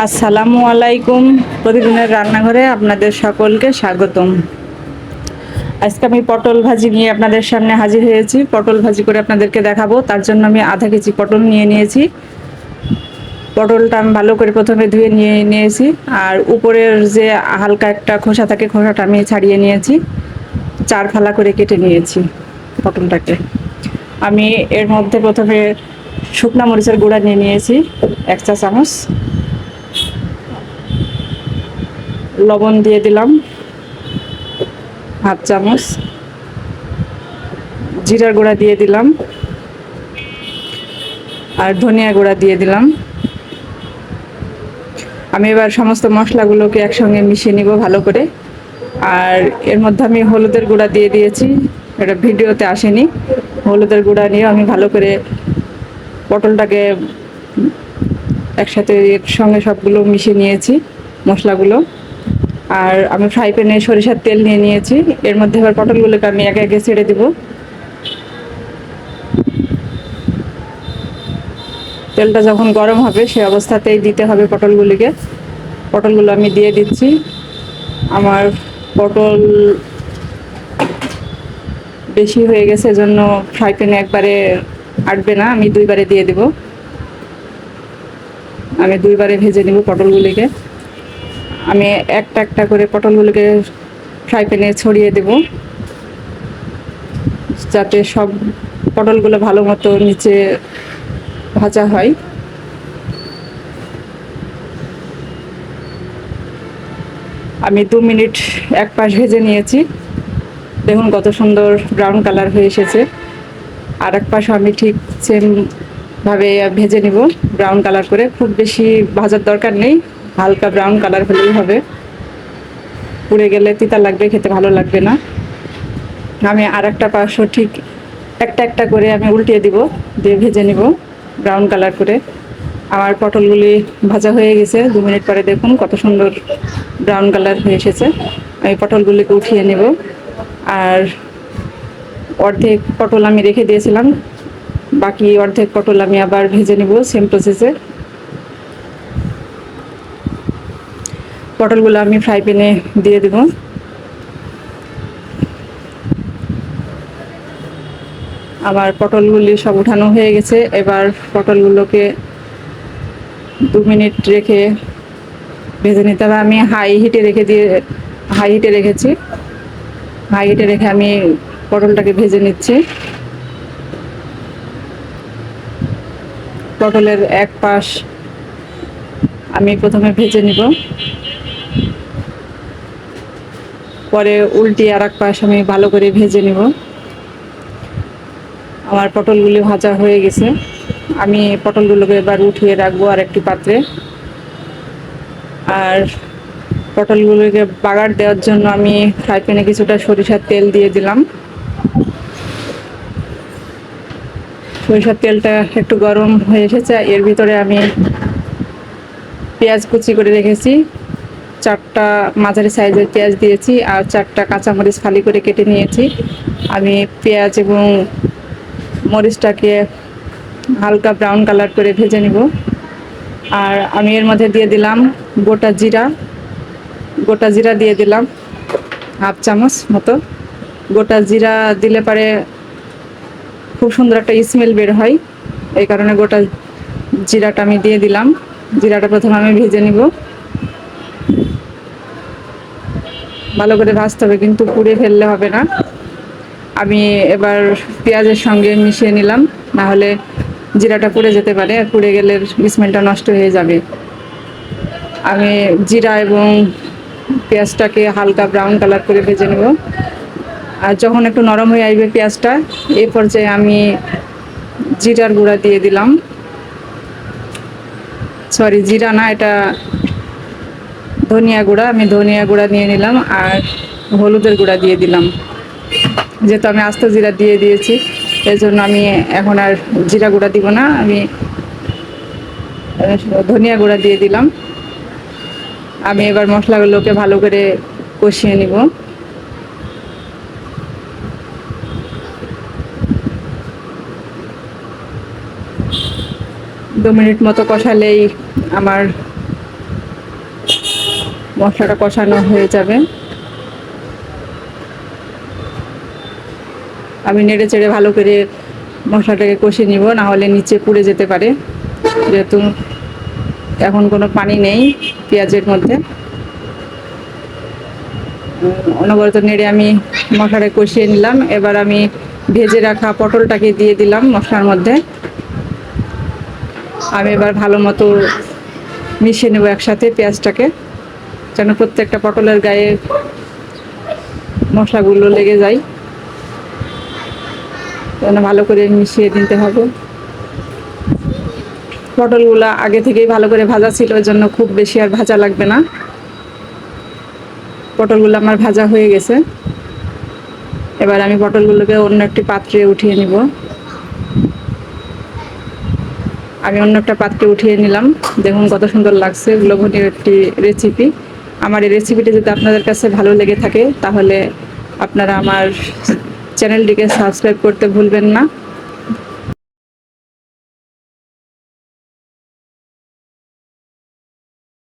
আসসালামু আলাইকুম। প্রতিদিনের রান্নাঘরে আপনাদের সকলকে স্বাগতম। আজকে আমি পটল ভাজি নিয়ে আপনাদের সামনে হাজির হয়েছি। পটল ভাজি করে আপনাদেরকে দেখাবো। তার জন্য আমি আধা কেজি পটল নিয়ে নিয়েছি। পটলটা আমি ভালো করে প্রথমে ধুয়ে নিয়েছি, আর উপরের যে হালকা একটা খোসা থাকে, খোসাটা আমি ছাড়িয়ে নিয়েছি। 4 ফালা করে কেটে নিয়েছি পটলটাকে। আমি এর মধ্যে প্রথমে শুকনা মরিচের গুঁড়া নিয়ে নিয়েছি 1 চা চামচ। লবণ দিয়ে দিলাম হাফ চামচ। জিরার গুঁড়া দিয়ে দিলাম, আর ধনিয়া গুঁড়া দিয়ে দিলাম। আমি এবার সমস্ত মশলাগুলোকে একসঙ্গে মিশিয়ে নিব ভালো করে। আর এর মধ্যে আমি হলুদের গুঁড়া দিয়ে দিয়েছি, এটা ভিডিওতে আসেনি। হলুদের গুঁড়া নিয়ে আমি ভালো করে পটলটাকে একসাথে এর সঙ্গে সবগুলো মিশিয়ে নিয়েছি মশলাগুলো। আর আমি ফ্রাই প্যানে সরিষার তেল নিয়ে নিয়েছি। এর মধ্যে এবার পটলগুলোকে আমি একে একে ছেড়ে দিব। তেলটা যখন গরম হবে সে অবস্থাতেই দিতে হবে পটলগুলিকে। পটলগুলো আমি দিয়ে দিচ্ছি। আমার পটল বেশি হয়ে গেছে, এজন্য ফ্রাই প্যানে একবারে আটবে না, আমি 2 বারে দিয়ে দেব। আমি 2 বারে ভেজে নেব পটলগুলিকে। আমি একটা একটা করে পটলগুলোকে ফ্রাই প্যানে ছড়িয়ে দেব, যাতে সব পটলগুলো ভালো মতো নিচে ভাজা হয়। আমি 2 মিনিট এক পাশ ভেজে নিয়েছি। দেখুন কত সুন্দর ব্রাউন কালার হয়ে এসেছে। আর এক পাশও আমি ঠিক সেম ভাবে ভেজে নিব, ব্রাউন কালার করে। খুব বেশি ভাজার দরকার নেই, হালকা ব্রাউন কালার হলেই হবে। পুড়ে গেলে তিতা লাগবে, খেতে ভালো লাগবে না। আমি আর একটা পাশও ঠিক একটা একটা করে আমি উল্টিয়ে দিব, দিয়ে ভেজে নিব ব্রাউন কালার করে। আমার পটলগুলি ভাজা হয়ে গেছে। 2 মিনিট পরে দেখুন কত সুন্দর ব্রাউন কালার হয়ে এসেছে। আমি পটলগুলিকে উঠিয়ে নেব। আর অর্ধেক পটল আমি রেখে দিয়েছিলাম, বাকি অর্ধেক পটল আমি আবার ভেজে নেব সেম প্রসেসে। পটলগুলো আমি ফ্রাই প্যানে দিয়ে দেব। আমার পটলগুলি সব উঠানো হয়ে গেছে। এবার পটলগুলোকে 2 মিনিট রেখে ভেজে নিতে হবে। আমি হাই হিটে রেখেছি। হাই হিটে রেখে আমি পটলটাকে ভেজে নিচ্ছি। পটলের এক পাশ আমি প্রথমে ভেজে নিব, পরে উল্টিয়ে আর এক পাশ আমি ভালো করে ভেজে নিব। আমার পটলগুলি ভাজা হয়ে গেছে। আমি পটলগুলোকে এবার উঠিয়ে রাখবো আর একটি পাত্রে। আর পটলগুলোকে বাগার দেওয়ার জন্য আমি ফ্রাই প্যানে কিছুটা সরিষার তেল দিয়ে দিলাম। সরিষার তেলটা একটু গরম হয়ে এসেছে। এর ভিতরে আমি পেঁয়াজ কুচি করে রেখেছি, 4টা মাঝারি সাইজের পেঁয়াজ দিয়েছি, আর 4টা কাঁচামরিচ ফালি করে কেটে নিয়েছি। আমি পেঁয়াজ এবং মরিচটাকে হালকা ব্রাউন কালার করে ভেজে নিব। আর আমি এর মধ্যে দিয়ে দিলাম গোটা জিরা দিয়ে দিলাম হাফ চামচ মতো। গোটা জিরা দিলে পরে খুব সুন্দর একটা স্মেল বের হয়, এই কারণে গোটা জিরাটা আমি দিয়ে দিলাম। জিরাটা প্রথমে আমি ভেজে নিব, ভালো করে ভাজতে হবে, কিন্তু পুড়ে ফেললে হবে না। আমি এবার পেঁয়াজের সঙ্গে মিশিয়ে নিলাম, না হলে জিরাটা পুড়ে যেতে পারে, আর পুড়ে গেলে স্মেলটা নষ্ট হয়ে যাবে। আমি জিরা এবং পেঁয়াজটাকে হালকা ব্রাউন কালার করে ভেজে নেব। আর যখন একটু নরম হয়ে আসবে পেঁয়াজটা, এই পর্যায়ে আমি জিরার গুঁড়া দিয়ে দিলাম। সরি, জিরা না, এটা ধনিয়া গুঁড়া। আমি ধনিয়া গুঁড়া নিয়ে নিলাম, আর হলুদের গুঁড়া দিয়ে দিলাম। যেহেতু আমি আস্ত জিরা দিয়ে দিয়েছি, এই জন্য আমি এখন আর জিরা গুঁড়া দিব না, আমি ধনিয়া গুঁড়া দিয়ে দিলাম। আমি এবার মশলাগুলোকে ভালো করে কষিয়ে নিব। 2 মিনিট মতো কষালেই আমার মশলাটা কষানো হয়ে যাবে। আমি নেড়ে চেড়ে ভালো করে মশলাটাকে কষিয়ে নিব, না হলে নিচে পুড়ে যেতে পারে, যেহেতু এখন কোনো পানি নেই পেঁয়াজের মধ্যে। অনবরত নেড়ে আমি মশলাটা কষিয়ে নিলাম। এবার আমি ভেজে রাখা পটলটাকে দিয়ে দিলাম মশলার মধ্যে। আমি এবার ভালো মতো মিশিয়ে নেব একসাথে পেঁয়াজটাকে, যেন প্রত্যেকটা পটলের গায়ে মশলাগুলো লেগে যায়। যেন ভালো করে মিশিয়ে দিতে হবে। পটলগুলো আগে থেকেই ভালো করে ভাজা ছিল, ওই জন্য খুব বেশি আর ভাজা লাগবে না। পটলগুলো আমার ভাজা হয়ে গেছে। এবার আমি পটলগুলোকে অন্য একটি পাত্রে উঠিয়ে নিব। আমি অন্য একটা পাত্রে উঠিয়ে নিলাম। দেখুন কত সুন্দর লাগছে, লোভনীয় একটি রেসিপি। আমার এই রেসিপিটি যদি আপনাদের কাছে ভালো লেগে থাকে, তাহলে আপনারা আমার চ্যানেলটিকে সাবস্ক্রাইব করতে ভুলবেন না।